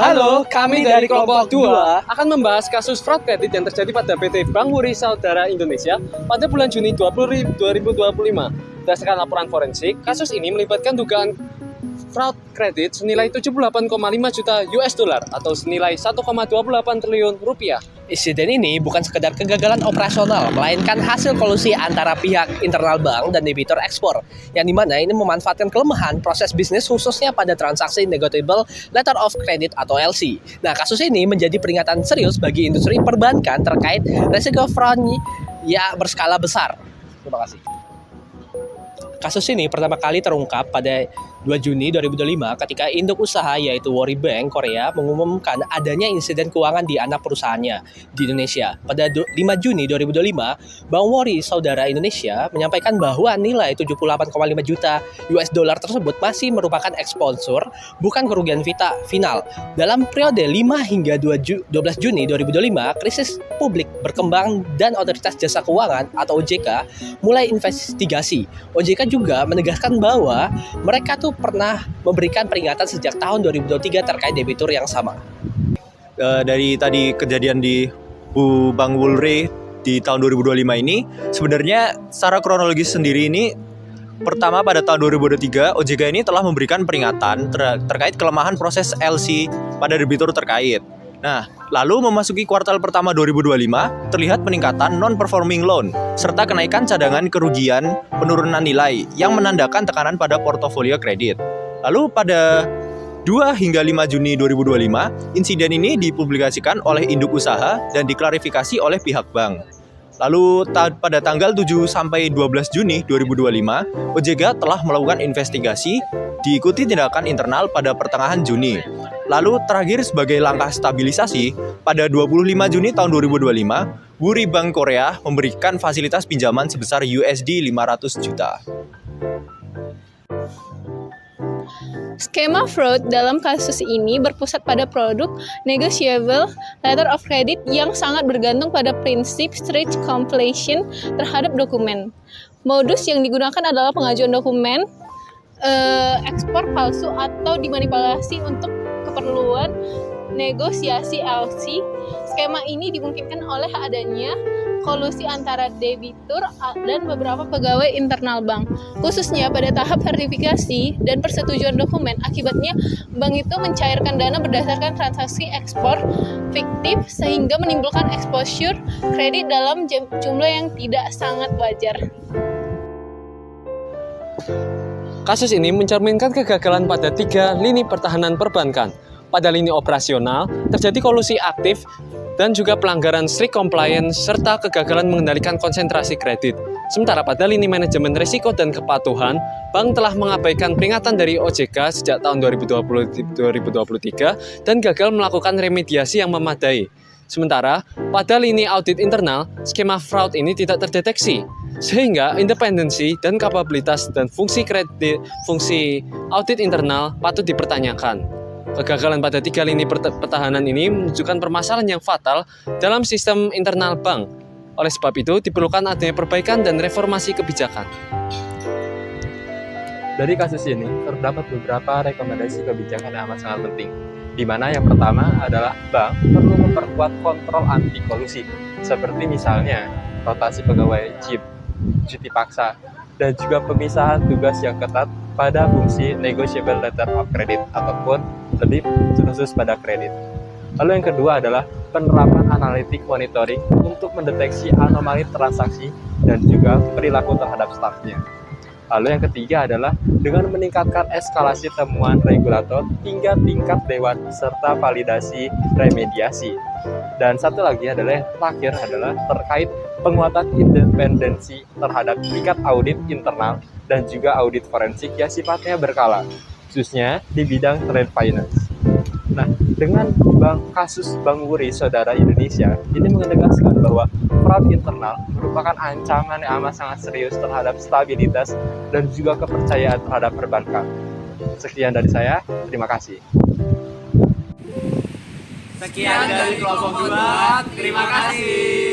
Halo, kami dari kelompok 2 akan membahas kasus fraud kredit yang terjadi pada PT Bank Wuri Saudara Indonesia pada bulan Juni 2025. Berdasarkan laporan forensik, kasus ini melibatkan dugaan fraud kredit senilai 78,5 juta US dollar atau senilai 1,28 triliun rupiah. Insiden ini bukan sekedar kegagalan operasional, melainkan hasil kolusi antara pihak internal bank dan debitur ekspor, yang dimana ini memanfaatkan kelemahan proses bisnis khususnya pada transaksi negotiable letter of credit atau LC. Nah, kasus ini menjadi peringatan serius bagi industri perbankan terkait resiko fraud yang berskala besar. Terima kasih. Kasus ini pertama kali terungkap pada 2 Juni 2025 ketika induk usaha yaitu Wori Bank Korea mengumumkan adanya insiden keuangan di anak perusahaannya di Indonesia. Pada 5 Juni 2025, Bank Wori Saudara Indonesia menyampaikan bahwa nilai 78,5 juta US dollar tersebut masih merupakan eksponsor, bukan kerugian final. Dalam periode 5 hingga 12 Juni 2025, krisis publik berkembang dan Otoritas Jasa Keuangan atau OJK mulai investigasi. OJK juga menegaskan bahwa mereka tuh pernah memberikan peringatan sejak tahun 2023 terkait debitur yang sama. Dari tadi kejadian di Bank Wuri di tahun 2025 ini, sebenarnya secara kronologis sendiri ini, pertama pada tahun 2023 OJK ini telah memberikan peringatan terkait kelemahan proses LC pada debitur terkait. Nah, lalu memasuki kuartal pertama 2025, terlihat peningkatan non-performing loan, serta kenaikan cadangan kerugian penurunan nilai yang menandakan tekanan pada portofolio kredit. Lalu pada 2 hingga 5 Juni 2025, insiden ini dipublikasikan oleh induk usaha dan diklarifikasi oleh pihak bank. Lalu pada tanggal 7 sampai 12 Juni 2025, OJK telah melakukan investigasi diikuti tindakan internal pada pertengahan Juni. Lalu terakhir sebagai langkah stabilisasi, pada 25 Juni tahun 2025, Wuri Bank Korea memberikan fasilitas pinjaman sebesar USD 500 juta. Skema fraud dalam kasus ini berpusat pada produk negotiable letter of credit yang sangat bergantung pada prinsip strict completion terhadap dokumen. Modus yang digunakan adalah pengajuan dokumen ekspor palsu atau dimanipulasi untuk keperluan negosiasi LC. Skema ini dimungkinkan oleh adanya kolusi antara debitur dan beberapa pegawai internal bank, khususnya pada tahap verifikasi dan persetujuan dokumen. Akibatnya, bank itu mencairkan dana berdasarkan transaksi ekspor fiktif sehingga menimbulkan exposure kredit dalam jumlah yang tidak sangat wajar. Kasus ini mencerminkan kegagalan pada 3 lini pertahanan perbankan. Pada lini operasional, terjadi kolusi aktif dan juga pelanggaran strict compliance serta kegagalan mengendalikan konsentrasi kredit. Sementara pada lini manajemen risiko dan kepatuhan, bank telah mengabaikan peringatan dari OJK sejak tahun 2023 dan gagal melakukan remediasi yang memadai. Sementara pada lini audit internal, skema fraud ini tidak terdeteksi, sehingga independensi dan kapabilitas dan fungsi audit internal patut dipertanyakan. Kegagalan pada 3 lini pertahanan ini menunjukkan permasalahan yang fatal dalam sistem internal bank. Oleh sebab itu, diperlukan adanya perbaikan dan reformasi kebijakan. Dari kasus ini, terdapat beberapa rekomendasi kebijakan yang amat sangat penting, di mana yang pertama adalah bank perlu memperkuat kontrol anti kolusi, seperti misalnya rotasi pegawai CIP, cuti paksa, dan juga pemisahan tugas yang ketat pada fungsi negotiable letter of credit ataupun lebih khusus pada kredit. Lalu yang kedua adalah penerapan analitik monitoring untuk mendeteksi anomali transaksi dan juga perilaku terhadap stafnya. Lalu yang ketiga adalah dengan meningkatkan eskalasi temuan regulator hingga tingkat dewan serta validasi remediasi. Dan satu lagi adalah yang terakhir adalah terkait penguatan independensi terhadap tingkat audit internal dan juga audit forensik yang sifatnya berkala, khususnya di bidang trade finance. Nah, dengan kasus Bank Wuri Saudara Indonesia, ini menegaskan bahwa fraud internal merupakan ancaman yang amat sangat serius terhadap stabilitas dan juga kepercayaan terhadap perbankan. Sekian dari saya, terima kasih. Sekian dari kelompok 2, terima kasih.